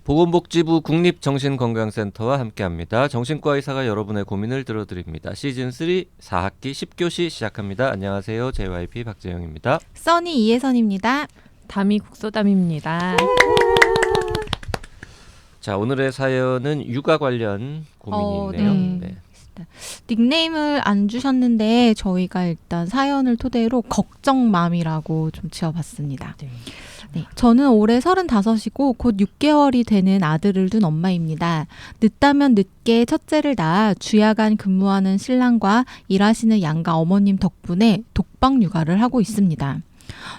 보건복지부 국립정신건강센터와 함께합니다. 정신과 의사가 여러분의 고민을 들어드립니다. 시즌3 4학기 10교시 시작합니다. 안녕하세요. JYP 박재영입니다. 써니 이혜선입니다. 담이 국소담입니다. 자, 오늘의 사연은 육아 관련 고민이 있네요. 네. 닉네임을 안 주셨는데 저희가 일단 사연을 토대로 걱정맘이라고 좀 지어봤습니다. 네, 저는 올해 35이고 곧 6개월이 되는 아들을 둔 엄마입니다. 늦다면 늦게 첫째를 낳아 주야간 근무하는 신랑과 일하시는 양가 어머님 덕분에 독방 육아를 하고 있습니다.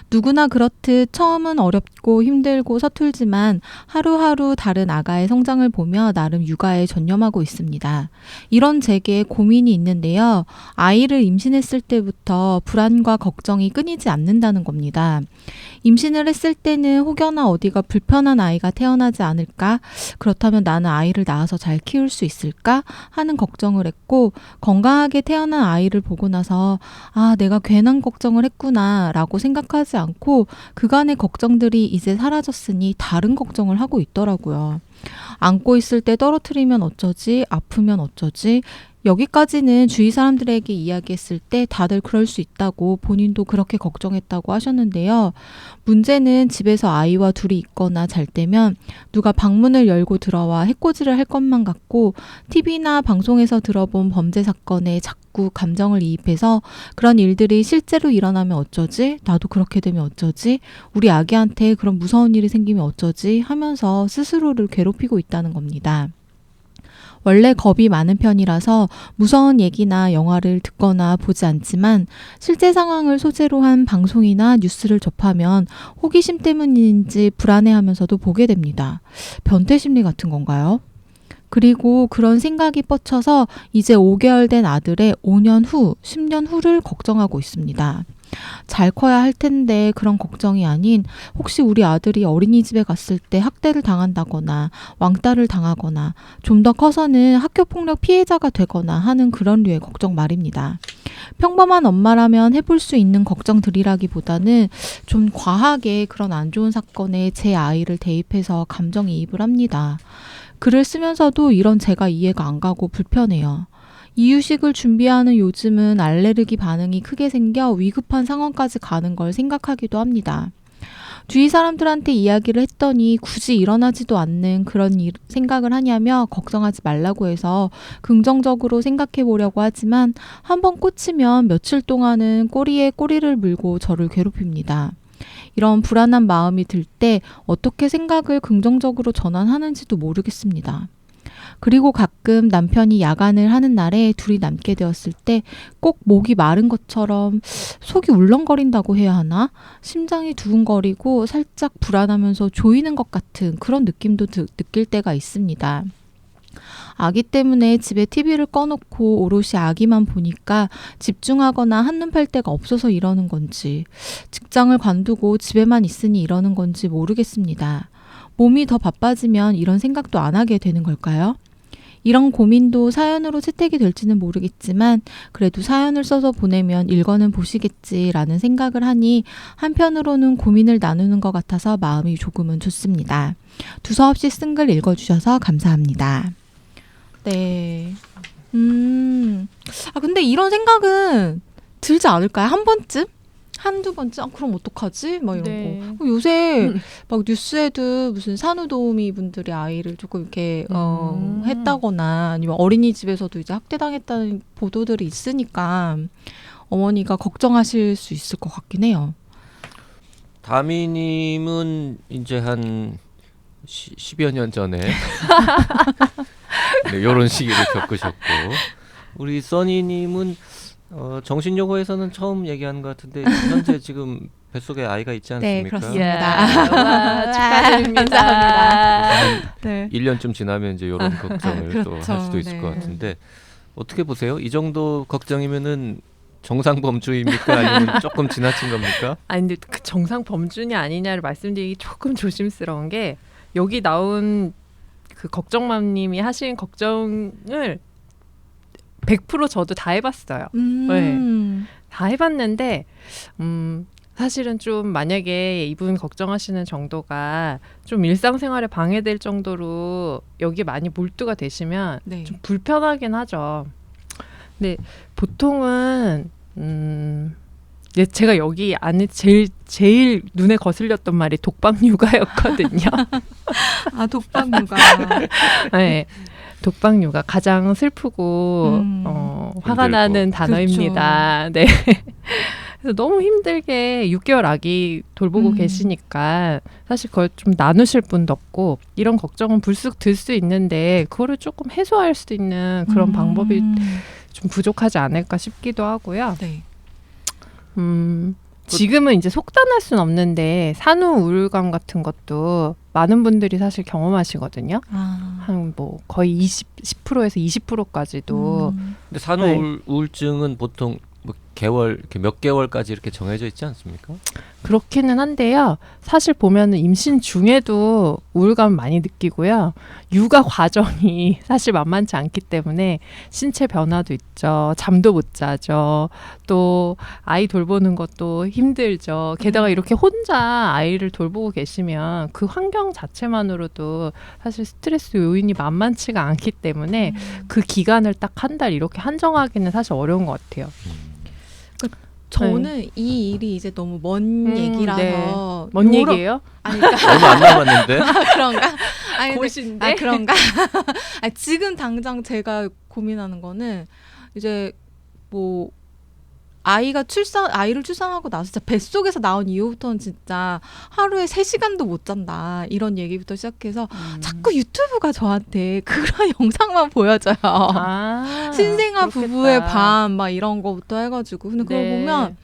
누구나 그렇듯 처음은 어렵고 힘들고 서툴지만 하루하루 다른 아가의 성장을 보며 나름 육아에 전념하고 있습니다. 이런 제게 고민이 있는데요. 아이를 임신했을 때부터 불안과 걱정이 끊이지 않는다는 겁니다. 임신을 했을 때는 혹여나 어디가 불편한 아이가 태어나지 않을까? 그렇다면 나는 아이를 낳아서 잘 키울 수 있을까? 하는 걱정을 했고, 건강하게 태어난 아이를 보고 나서 내가 괜한 걱정을 했구나 라고 생각하지 않고 그간의 걱정들이 이제 사라졌으니 다른 걱정을 하고 있더라고요. 안고 있을 때 떨어뜨리면 어쩌지? 아프면 어쩌지? 여기까지는 주위 사람들에게 이야기했을 때 다들 그럴 수 있다고 본인도 그렇게 걱정했다고 하셨는데요. 문제는 집에서 아이와 둘이 있거나 잘 때면 누가 방문을 열고 들어와 해코지를 할 것만 같고 TV나 방송에서 들어본 범죄 사건에 자꾸 감정을 이입해서 그런 일들이 실제로 일어나면 어쩌지? 나도 그렇게 되면 어쩌지? 우리 아기한테 그런 무서운 일이 생기면 어쩌지? 하면서 스스로를 괴롭히고 있다는 겁니다. 원래 겁이 많은 편이라서 무서운 얘기나 영화를 듣거나 보지 않지만 실제 상황을 소재로 한 방송이나 뉴스를 접하면 호기심 때문인지 불안해하면서도 보게 됩니다. 변태 심리 같은 건가요? 그리고 그런 생각이 뻗쳐서 이제 5개월 된 아들의 5년 후, 10년 후를 걱정하고 있습니다. 잘 커야 할 텐데 그런 걱정이 아닌 혹시 우리 아들이 어린이집에 갔을 때 학대를 당한다거나 왕따를 당하거나 좀 더 커서는 학교폭력 피해자가 되거나 하는 그런 류의 걱정 말입니다. 평범한 엄마라면 해볼 수 있는 걱정들이라기보다는 좀 과하게 그런 안 좋은 사건에 제 아이를 대입해서 감정이입을 합니다. 글을 쓰면서도 이런 제가 이해가 안 가고 불편해요. 이유식을 준비하는 요즘은 알레르기 반응이 크게 생겨 위급한 상황까지 가는 걸 생각하기도 합니다. 주위 사람들한테 이야기를 했더니 굳이 일어나지도 않는 그런 생각을 하냐며 걱정하지 말라고 해서 긍정적으로 생각해 보려고 하지만 한번 꽂히면 며칠 동안은 꼬리에 꼬리를 물고 저를 괴롭힙니다. 이런 불안한 마음이 들 때 어떻게 생각을 긍정적으로 전환하는지도 모르겠습니다. 그리고 가끔 남편이 야간을 하는 날에 둘이 남게 되었을 때 꼭 목이 마른 것처럼 속이 울렁거린다고 해야 하나? 심장이 두근거리고 살짝 불안하면서 조이는 것 같은 그런 느낌도 느낄 때가 있습니다. 아기 때문에 집에 TV를 꺼놓고 오롯이 아기만 보니까 집중하거나 한눈 팔 데가 없어서 이러는 건지, 직장을 관두고 집에만 있으니 이러는 건지 모르겠습니다. 몸이 더 바빠지면 이런 생각도 안 하게 되는 걸까요? 이런 고민도 사연으로 채택이 될지는 모르겠지만 그래도 사연을 써서 보내면 읽어는 보시겠지라는 생각을 하니 한편으로는 고민을 나누는 것 같아서 마음이 조금은 좋습니다. 두서없이 쓴 글 읽어주셔서 감사합니다. 네. 근데 이런 생각은 들지 않을까요? 한 번쯤? 한두 번쯤? 그럼 어떡하지? 막 이런 거. 요새 막 뉴스에도 무슨 산후도우미 분들이 아이를 조금 이렇게 했다거나 아니면 어린이집에서도 이제 학대당했다는 보도들이 있으니까 어머니가 걱정하실 수 있을 것 같긴 해요. 다미님은 이제 한 10여 년 전에 네, 이런 시기를 겪으셨고 우리 써니님은 정신요고에서는 처음 얘기하는 것 같은데 현재 지금 뱃속에 아이가 있지 않습니까? 네, 그렇습니다. 축하드립니다. 감사합니다. 네. 1년쯤 지나면 이제 이런 걱정을 그렇죠. 또 할 수도 있을 네. 것 같은데 어떻게 보세요? 이 정도 걱정이면은 정상 범주입니까? 아니면 조금 지나친 겁니까? 아니 근데 그 정상 범준이 아니냐를 말씀드리기 조금 조심스러운 게 여기 나온 그 걱정맘님이 하신 걱정을 100% 저도 다 해봤어요. 네. 다 해봤는데 사실은 좀 만약에 이분 걱정하시는 정도가 좀 일상생활에 방해될 정도로 여기 많이 몰두가 되시면 네. 좀 불편하긴 하죠. 근데 보통은 제가 여기 안에 제일 눈에 거슬렸던 말이 독박 육아였거든요. 아, 독박 육아. 네. 독박 육아 가장 슬프고 화가 힘들고. 나는 단어입니다. 네. 그래서 너무 힘들게 6개월 아기 돌보고 계시니까 사실 그걸 좀 나누실 분도 없고 이런 걱정은 불쑥 들 수 있는데 그거를 조금 해소할 수 있는 그런 방법이 좀 부족하지 않을까 싶기도 하고요. 네. 지금은 이제 속단할 수는 없는데 산후 우울감 같은 것도 많은 분들이 사실 경험하시거든요. 한 뭐 거의 10%에서 20%까지도. 근데 산후 우울증은 보통 뭐 개월 이렇게 몇 개월까지 이렇게 정해져 있지 않습니까? 그렇기는 한데요. 사실 보면은 임신 중에도 우울감 많이 느끼고요. 육아 과정이 사실 만만치 않기 때문에 신체 변화도 있죠. 잠도 못 자죠. 또 아이 돌보는 것도 힘들죠. 게다가 이렇게 혼자 아이를 돌보고 계시면 그 환경 자체만으로도 사실 스트레스 요인이 만만치가 않기 때문에 그 기간을 딱 한 달 이렇게 한정하기는 사실 어려운 것 같아요. 저는 이 일이 이제 너무 먼 얘기라서 네. 뭔 얘기예요? 아니, 그러니까 얼마 안 남았는데. 그런가? 아니, 곧인데? 아, 그런가? 아니, 지금 당장 제가 고민하는 거는 이제 뭐 아이를 출산하고 나서 진짜 뱃속에서 나온 이후부터는 진짜 하루에 3시간도 못 잔다. 이런 얘기부터 시작해서 자꾸 유튜브가 저한테 그런 영상만 보여줘요. 신생아 그렇겠다. 부부의 밤 막 이런 거부터 해가지고 근데 그걸 네. 보면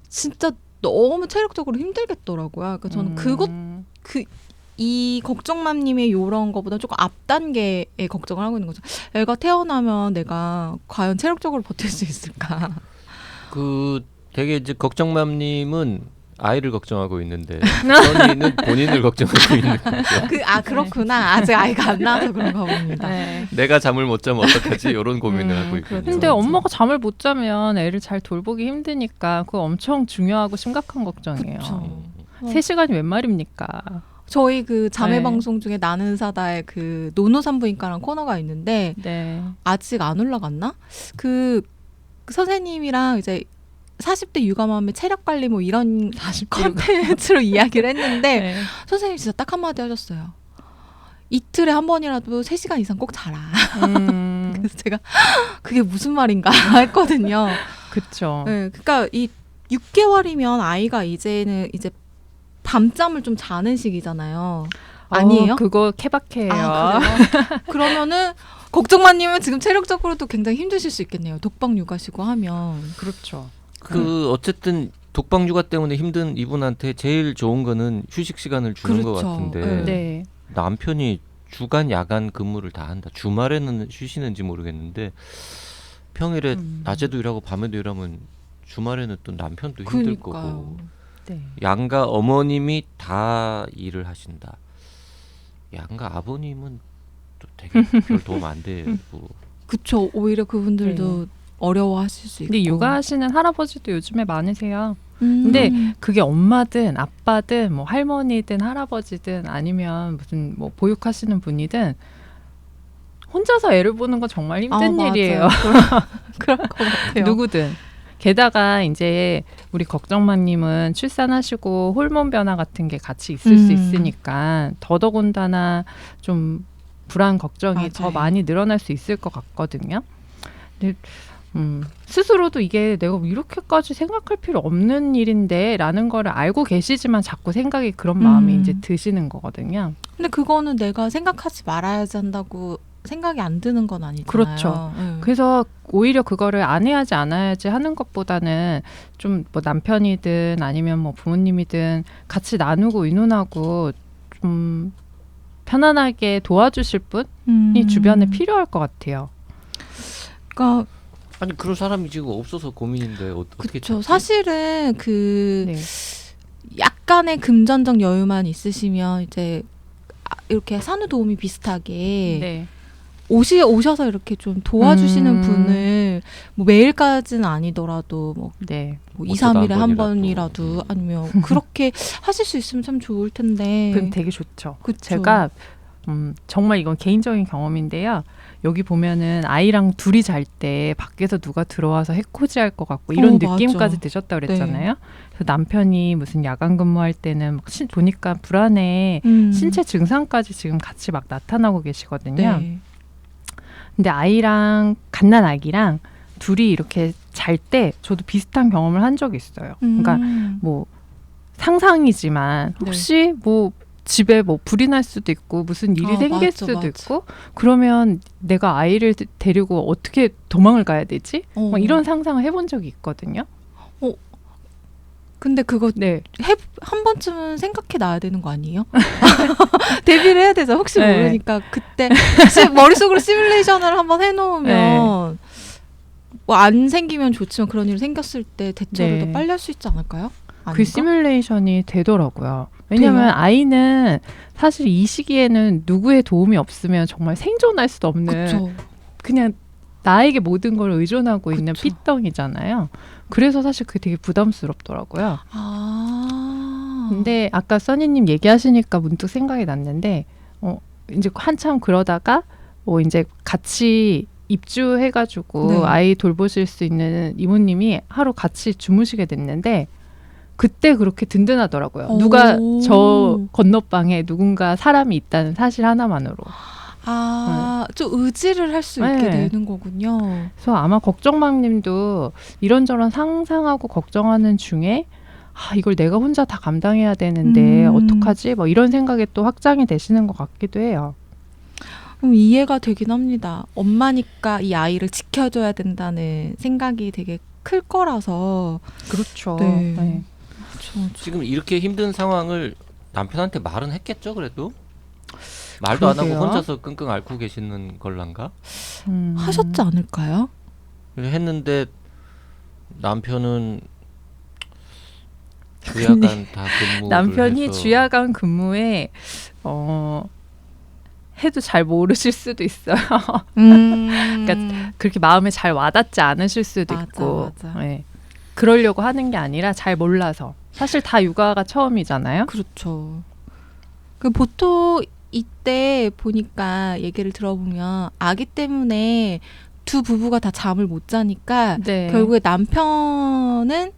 진짜 너무 체력적으로 힘들겠더라고요. 그러니까 저는 이 걱정맘님의 이런 거보다 조금 앞 단계의 걱정을 하고 있는 거죠. 애가 태어나면 내가 과연 체력적으로 버틸 수 있을까? 되게 이제 걱정맘님은 아이를 걱정하고 있는데 선이는 본인을 걱정하고 있는 거죠. 그렇구나. 아직 아이가 안 나와서 그런가 봅니다. 네. 내가 잠을 못 자면 어떡하지? 이런 고민을 하고 있거든요. 근데 엄마가 잠을 못 자면 애를 잘 돌보기 힘드니까 그거 엄청 중요하고 심각한 걱정이에요. 그쵸. 3시간이 웬 말입니까? 저희 그 자매 네. 방송 중에 나는 사다의 그 노노산부인과라는 코너가 있는데 네. 아직 안 올라갔나? 그 선생님이랑 이제 40대 육아맘의 체력 관리 뭐 이런 40대 컨텐츠로 이야기를 했는데 네. 선생님이 진짜 딱 한마디 하셨어요. 이틀에 한 번이라도 3시간 이상 꼭 자라. 그래서 제가 그게 무슨 말인가 했거든요. 그렇죠. 네, 그러니까 이 6개월이면 아이가 이제는 이제 밤잠을 좀 자는 시기잖아요. 아니에요? 그거 케바케예요. 그래요? 그러면은 걱정마님은 지금 체력적으로도 굉장히 힘드실 수 있겠네요. 독박 육아시고 하면. 그렇죠. 어쨌든 독박 육아 때문에 힘든 이분한테 제일 좋은 거는 휴식 시간을 주는 것 그렇죠. 같은데 네. 남편이 주간 야간 근무를 다 한다. 주말에는 쉬시는지 모르겠는데 평일에 낮에도 일하고 밤에도 일하면 주말에는 또 남편도 힘들 그러니까요. 거고 네. 양가 어머님이 다 일을 하신다. 양가 아버님은 또 되게 별 도움 안 되고 그쵸. 오히려 그분들도 어려워하실 수 있고. 근데 육아하시는 할아버지도 요즘에 많으세요. 음. 근데 그게 엄마든 아빠든 뭐 할머니든 할아버지든 아니면 무슨 뭐 보육하시는 분이든 혼자서 애를 보는 건 정말 힘든 맞아요. 일이에요. 그럴 것 같아요. 누구든. 게다가 이제 우리 걱정마님은 출산하시고 호르몬 변화 같은 게 같이 있을 수 있으니까 더더군다나 좀 불안 걱정이 맞아요. 더 많이 늘어날 수 있을 것 같거든요. 근데 스스로도 이게 내가 이렇게까지 생각할 필요 없는 일인데 라는 거를 알고 계시지만 자꾸 생각이 그런 마음이 이제 드시는 거거든요. 근데 그거는 내가 생각하지 말아야지 한다고 생각이 안 드는 건 아니잖아요. 그렇죠. 그래서 오히려 그거를 안 해야지 안 해야지 하는 것보다는 좀 뭐 남편이든 아니면 뭐 부모님이든 같이 나누고 의논하고 좀 편안하게 도와주실 분이 주변에 필요할 것 같아요. 그러니까 아니 그런 사람이 지금 없어서 고민인데 어떻게 그렇죠. 찾지? 사실은 그 네. 약간의 금전적 여유만 있으시면 이제 이렇게 산후도우미 비슷하게 네. 오셔서 이렇게 좀 도와주시는 분을 시간을 뭐 매일까지는 아니더라도 뭐 네. 2, 3일에 한 번이라도. 번이라도 아니면 그렇게 하실 수 있으면 참 좋을 텐데. 그럼 되게 좋죠. 그쵸. 제가 정말 이건 개인적인 경험인데요. 여기 보면은 아이랑 둘이 잘 때 밖에서 누가 들어와서 해코지할 것 같고 이런 느낌까지 맞아. 드셨다 그랬잖아요. 그래서 남편이 무슨 야간 근무할 때는 막 보니까 불안해 신체 증상까지 지금 같이 막 나타나고 계시거든요. 네. 근데 아이랑 갓난 아기랑 둘이 이렇게 잘 때 저도 비슷한 경험을 한 적이 있어요. 그러니까 뭐 상상이지만 혹시 뭐 집에 뭐 불이 날 수도 있고 무슨 일이 생길 맞아, 수도 맞아. 있고 그러면 내가 아이를 데리고 어떻게 도망을 가야 되지? 막 이런 상상을 해본 적이 있거든요. 근데 그거 네. 한 번쯤은 생각해 놔야 되는 거 아니에요? 대비를 해야 되죠. 혹시 네. 모르니까 그때 머릿속으로 시뮬레이션을 한번 해놓으면 뭐 안 생기면 좋지만 그런 일이 생겼을 때 대처를 네. 더 빨리 할 수 있지 않을까요? 그 아닌가? 시뮬레이션이 되더라고요. 왜냐하면 돼요? 아이는 사실 이 시기에는 누구의 도움이 없으면 정말 생존할 수도 없는 그쵸. 그냥 나에게 모든 걸 의존하고 있는 그쵸. 핏덩이잖아요. 그래서 사실 그게 되게 부담스럽더라고요. 근데 아까 써니님 얘기하시니까 문득 생각이 났는데 이제 한참 그러다가 이제 같이 입주해가지고 네. 아이 돌보실 수 있는 이모님이 하루 같이 주무시게 됐는데 그때 그렇게 든든하더라고요. 누가 저 건너방에 누군가 사람이 있다는 사실 하나만으로. 좀 의지를 할 수 있게 네. 되는 거군요. 그래서 아마 걱정맘님도 이런저런 상상하고 걱정하는 중에 이걸 내가 혼자 다 감당해야 되는데 어떡하지? 뭐 이런 생각에 또 확장이 되시는 것 같기도 해요. 이해가 되긴 합니다. 엄마니까 이 아이를 지켜줘야 된다는 생각이 되게 클 거라서. 그렇죠. 네. 네. 지금 이렇게 힘든 상황을 남편한테 말은 했겠죠, 그래도? 말도 안 그러게요. 하고 혼자서 끙끙 앓고 계시는 걸란가? 하셨지 않을까요? 했는데 남편은 주야간 다 근무를 남편이 해서 주야간 근무에 해도 잘 모르실 수도 있어요. 그러니까 그렇게 마음에 잘 와닿지 않으실 수도 맞아, 있고 맞아. 네. 그러려고 하는 게 아니라 잘 몰라서 사실 다 육아가 처음이잖아요. 그렇죠. 보통 이때 보니까 얘기를 들어보면 아기 때문에 두 부부가 다 잠을 못 자니까 네. 결국에 남편은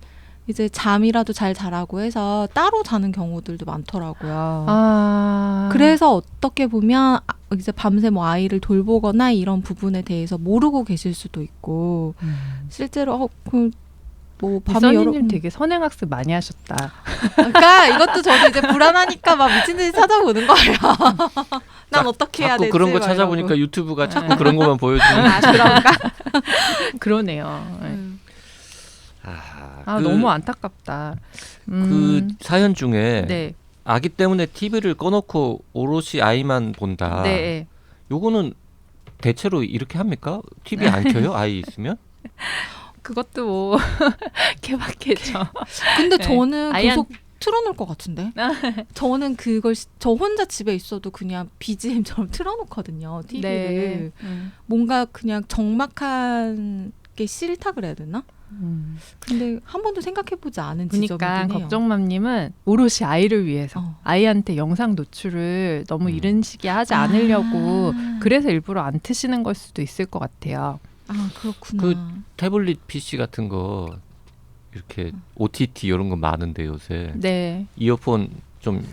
이제 잠이라도 잘 자라고 해서 따로 자는 경우들도 많더라고요. 그래서 어떻게 보면 이제 밤새 뭐 아이를 돌보거나 이런 부분에 대해서 모르고 계실 수도 있고 실제로 뭐 밤에 써니님 되게 선행학습 많이 하셨다. 그러니까 이것도 저도 이제 불안하니까 막 미친 듯이 찾아보는 거예요. 난 어떻게 해야 자꾸 되지? 그런 거 막 찾아보니까 이러고. 유튜브가 자꾸 그런 것만 보여주는 그런가? 그러네요. 네. 그 너무 안타깝다. 그 사연 중에 네. 아기 때문에 TV를 꺼놓고 오롯이 아이만 본다. 네. 요거는 대체로 이렇게 합니까? TV 안 켜요? 아이 있으면? 그것도 뭐 케바케죠. 근데 네. 저는 아이한- 계속 틀어놓을 것 같은데. 저는 그걸 저 혼자 집에 있어도 그냥 BGM처럼 틀어놓거든요. TV를. 뭔가 그냥 적막한 게 싫다 그래야 되나? 근데 한 번도 생각해보지 않은 그러니까 지점이긴 해요. 걱정맘님은 오롯이 아이를 위해서 아이한테 영상 노출을 너무 이른 시기에 하지 않으려고 그래서 일부러 안 트시는 걸 수도 있을 것 같아요. 그렇구나. 그 태블릿 PC 같은 거 이렇게 OTT 이런 거 많은데 요새 네. 이어폰 좀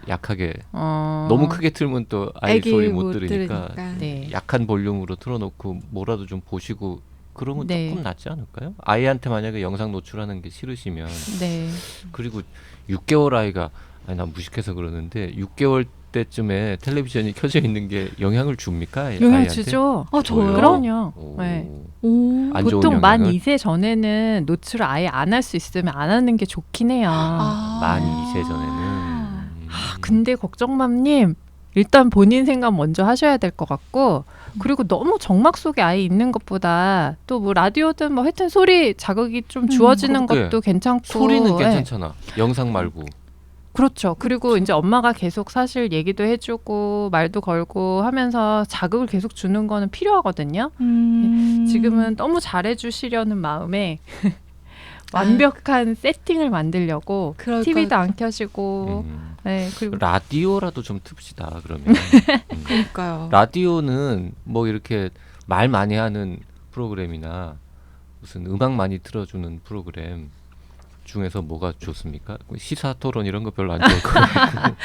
약하게 너무 크게 틀면 또 아이 애기 소리 못 들으니까 네. 약한 볼륨으로 틀어놓고 뭐라도 좀 보시고 그러면 네. 조금 낫지 않을까요? 아이한테 만약에 영상 노출하는 게 싫으시면 네. 그리고 6개월 아이가 난 무식해서 그러는데 6개월 때쯤에 텔레비전이 켜져 있는 게 영향을 줍니까? 영향 아이한테? 주죠. 저요? 그럼요. 오. 네. 안 좋은 보통 만 영향을? 2세 전에는 노출을 아예 안 할 수 있으면 안 하는 게 좋긴 해요. 만 2세 전에는 근데 걱정맘님 일단 본인 생각 먼저 하셔야 될 것 같고 그리고 너무 정막 속에 아이 있는 것보다 또 뭐 라디오든 뭐 하여튼 소리 자극이 좀 주어지는 그러게. 것도 괜찮고 소리는 네. 괜찮잖아. 영상 말고 그렇죠. 그리고 이제 엄마가 계속 사실 얘기도 해주고 말도 걸고 하면서 자극을 계속 주는 거는 필요하거든요. 지금은 너무 잘해주시려는 마음에 완벽한 세팅을 만들려고 그럴 TV도 것 안 켜시고 네, 그리고 라디오라도 좀 틉시다 그러면. 그러니까요. 라디오는 뭐 이렇게 말 많이 하는 프로그램이나 무슨 음악 많이 틀어주는 프로그램 중에서 뭐가 좋습니까? 시사 토론 이런 거 별로 안 좋을 것 같고.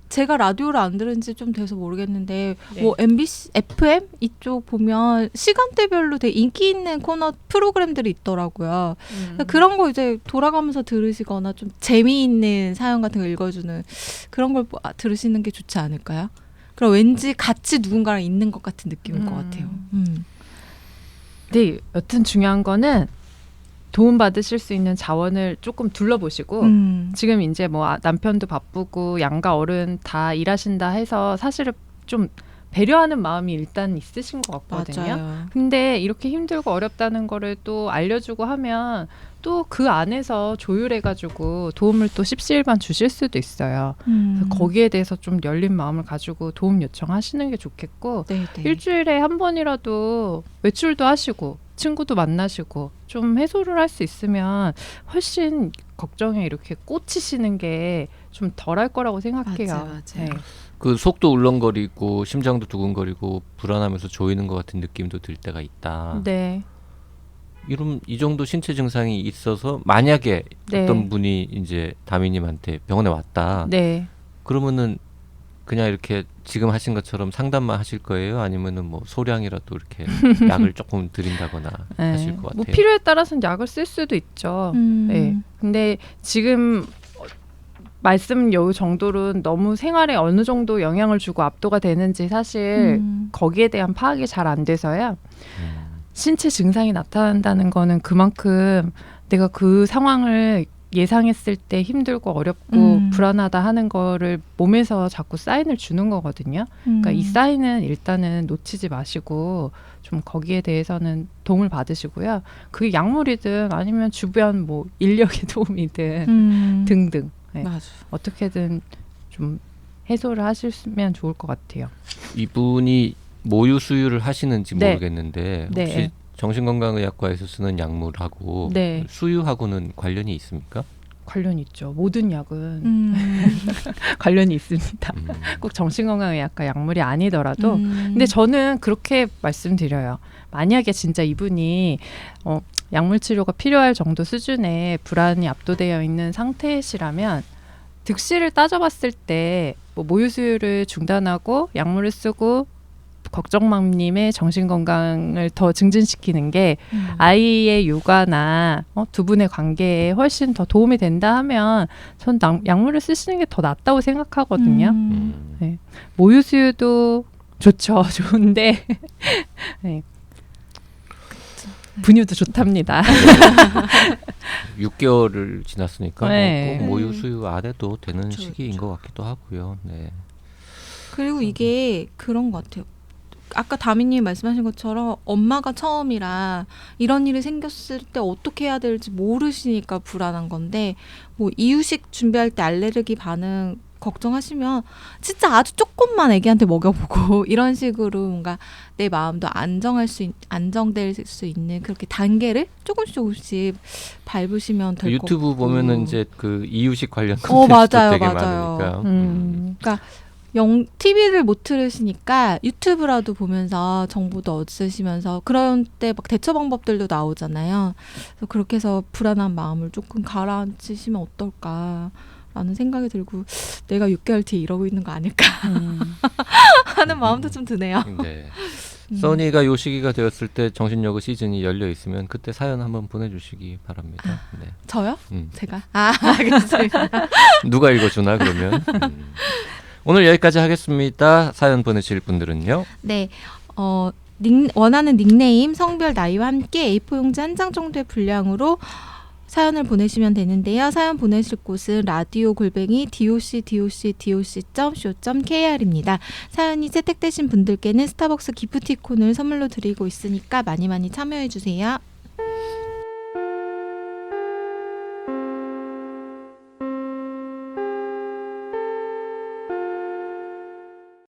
제가 라디오를 안 들은 지 좀 돼서 모르겠는데 네. 뭐 MBC, FM 이쪽 보면 시간대별로 되게 인기 있는 코너 프로그램들이 있더라고요. 그런 거 이제 돌아가면서 들으시거나 좀 재미있는 사연 같은 거 읽어주는 그런 걸 들으시는 게 좋지 않을까요? 그럼 왠지 같이 누군가랑 있는 것 같은 느낌일 것 같아요. 네, 여튼 중요한 거는 도움받으실 수 있는 자원을 조금 둘러보시고 지금 이제 뭐 남편도 바쁘고 양가 어른 다 일하신다 해서 사실은 좀 배려하는 마음이 일단 있으신 것 같거든요. 맞아요. 근데 이렇게 힘들고 어렵다는 거를 또 알려주고 하면 또 그 안에서 조율해가지고 도움을 또 십시일반 주실 수도 있어요. 그래서 거기에 대해서 좀 열린 마음을 가지고 도움 요청하시는 게 좋겠고 네네. 일주일에 한 번이라도 외출도 하시고 친구도 만나시고 좀 해소를 할 수 있으면 훨씬 걱정에 이렇게 꽂히시는 게 좀 덜할 거라고 생각해요. 맞아요. 네. 그 속도 울렁거리고 심장도 두근거리고 불안하면서 조이는 것 같은 느낌도 들 때가 있다. 네. 이런 이 정도 신체 증상이 있어서 만약에 네. 어떤 분이 이제 다미님한테 병원에 왔다. 네. 그러면은 그냥 이렇게 지금 하신 것처럼 상담만 하실 거예요? 아니면은 뭐 소량이라도 이렇게 약을 조금 드린다거나 네. 하실 것 같아요. 뭐 필요에 따라서는 약을 쓸 수도 있죠. 네. 근데 지금 말씀 요 정도로 너무 생활에 어느 정도 영향을 주고 압도가 되는지 사실 거기에 대한 파악이 잘 안 돼서요. 신체 증상이 나타난다는 거는 그만큼 내가 그 상황을 예상했을 때 힘들고 어렵고 불안하다 하는 거를 몸에서 자꾸 사인을 주는 거거든요. 그러니까 이 사인은 일단은 놓치지 마시고 좀 거기에 대해서는 도움을 받으시고요. 그게 약물이든 아니면 주변 뭐 인력의 도움이든 등등. 네. 맞아. 어떻게든 좀 해소를 하시면 좋을 것 같아요. 이분이 모유 수유를 하시는지 네. 모르겠는데 혹시 네. 정신건강의학과에서 쓰는 약물하고 네. 수유하고는 관련이 있습니까? 관련이 있죠. 모든 약은 관련이 있습니다. 꼭 정신건강의학과 약물이 아니더라도 근데 저는 그렇게 말씀드려요. 만약에 진짜 이분이 약물 치료가 필요할 정도 수준의 불안이 압도되어 있는 상태시라면 득실을 따져봤을 때 뭐 모유 수유를 중단하고 약물을 쓰고 걱정맘님의 정신건강을 더 증진시키는 게 아이의 육아나 두 분의 관계에 훨씬 더 도움이 된다 하면 전 약물을 쓰시는 게 더 낫다고 생각하거든요. 네. 모유 수유도 좋죠. 좋은데 네. 분유도 좋답니다. 6개월을 지났으니까 네. 꼭 모유 수유 안 해도 되는 그렇죠, 시기인 것 같기도 하고요. 네. 그리고 이게 그런 것 같아요. 아까 다미님이 말씀하신 것처럼 엄마가 처음이라 이런 일이 생겼을 때 어떻게 해야 될지 모르시니까 불안한 건데 뭐 이유식 준비할 때 알레르기 반응 걱정하시면 진짜 아주 조금만 애기한테 먹여보고 이런 식으로 뭔가 내 마음도 안정될 수 있는 그렇게 단계를 조금씩 밟으시면 될 것 같고 유튜브 보면은 이제 그 이유식 관련 콘텐츠도 맞아요, 되게 맞아요. 많으니까. 그러니까 TV를 못 들으시니까 유튜브라도 보면서 정보도 얻으시면서 그런 때 막 대처 방법들도 나오잖아요. 그래서 그렇게 해서 불안한 마음을 조금 가라앉히시면 어떨까라는 생각이 들고 내가 6개월 뒤에 이러고 있는 거 아닐까 하는 마음도 좀 드네요. 네. 써니가 요 시기가 되었을 때 정신여고 시즌이 열려 있으면 그때 사연 한번 보내주시기 바랍니다. 네. 저요? 제가? 알겠습니다. 누가 읽어주나 그러면. 오늘 여기까지 하겠습니다. 사연 보내실 분들은요. 네. 원하는 닉네임, 성별, 나이와 함께 A4 용지 한 장 정도의 분량으로 사연을 보내시면 되는데요. 사연 보내실 곳은 radio@doc.co.kr입니다. 사연이 채택되신 분들께는 스타벅스 기프티콘을 선물로 드리고 있으니까 많이 참여해 주세요.